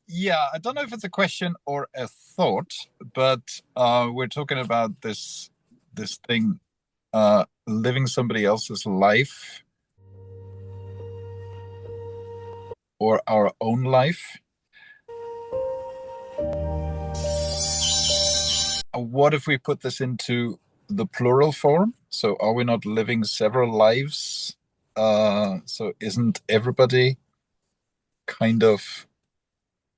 Yeah, I don't know if it's a question or a thought, but we're talking about this thing, living somebody else's life or our own life. What if we put this into the plural form? So are we not living several lives? So isn't everybody kind of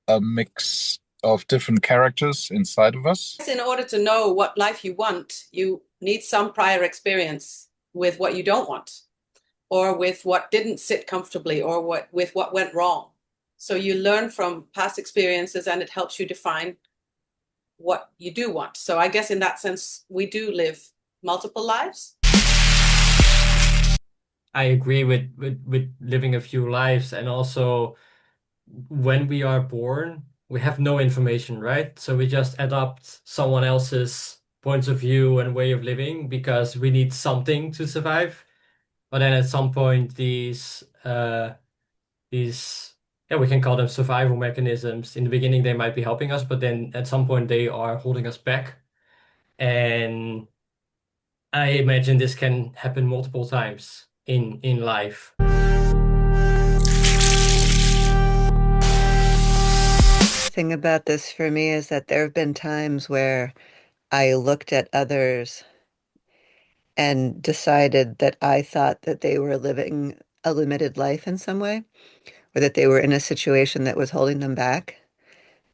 a mix of different characters inside of us? In order to know what life you want, you need some prior experience with what you don't want, or with what didn't sit comfortably, or with what went wrong. So you learn from past experiences and it helps you define what you do want. So I guess in that sense, we do live multiple lives. I agree with living a few lives, and also when we are born, we have no information, right? So we just adopt someone else's points of view and way of living because we need something to survive. But then at some point, these yeah, we can call them survival mechanisms. In the beginning, they might be helping us, but then at some point, they are holding us back. And I imagine this can happen multiple times in life. Thing about this for me is that there have been times where I looked at others and decided that I thought that they were living a limited life in some way, or that they were in a situation that was holding them back.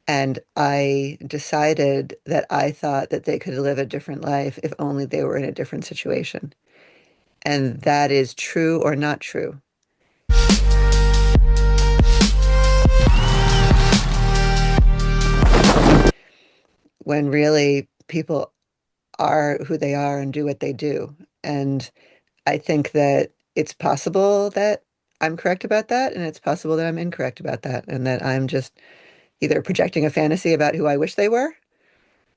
And I decided that I thought that they could live a different life if only they were in a different situation. And that is true or not true. When really people are who they are and do what they do. And I think that it's possible that I'm correct about that, and it's possible that I'm incorrect about that, and that I'm just either projecting a fantasy about who I wish they were,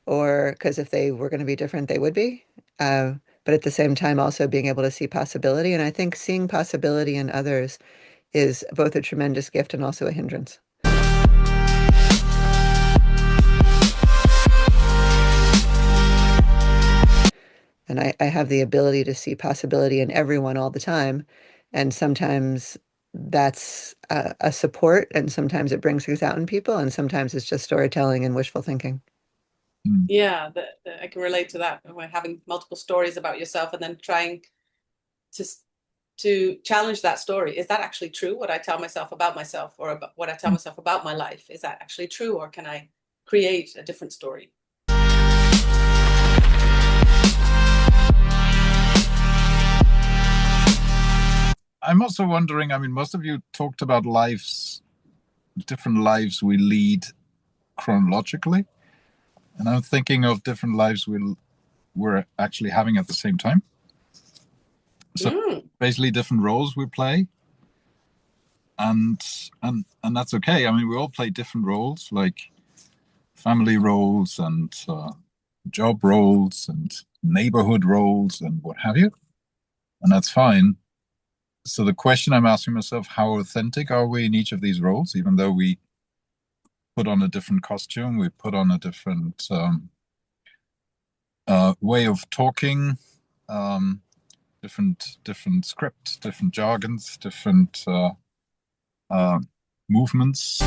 or because if they were going to be different, they would be. Uh, but at the same time, also being able to see possibility. And I think seeing possibility in others is both a tremendous gift and also a hindrance. And I have the ability to see possibility in everyone all the time. And sometimes that's a support, and sometimes it brings things out in people, and sometimes it's just storytelling and wishful thinking. Mm. Yeah, I can relate to that. When having multiple stories about yourself and then trying to to challenge that story. Is that actually true? What I tell myself about myself, or about what I tell myself about my life, is that actually true, or can I create a different story? I'm also wondering, I mean, most of you talked about lives, different lives we lead chronologically. And I'm thinking of different lives we're actually having at the same time. So basically different roles we play. And that's okay. I mean, we all play different roles, like family roles and job roles and neighborhood roles and what have you. And that's fine. So the question I'm asking myself, how authentic are we in each of these roles, even though we put on a different costume, we put on a different way of talking, different script, different jargons, different movements.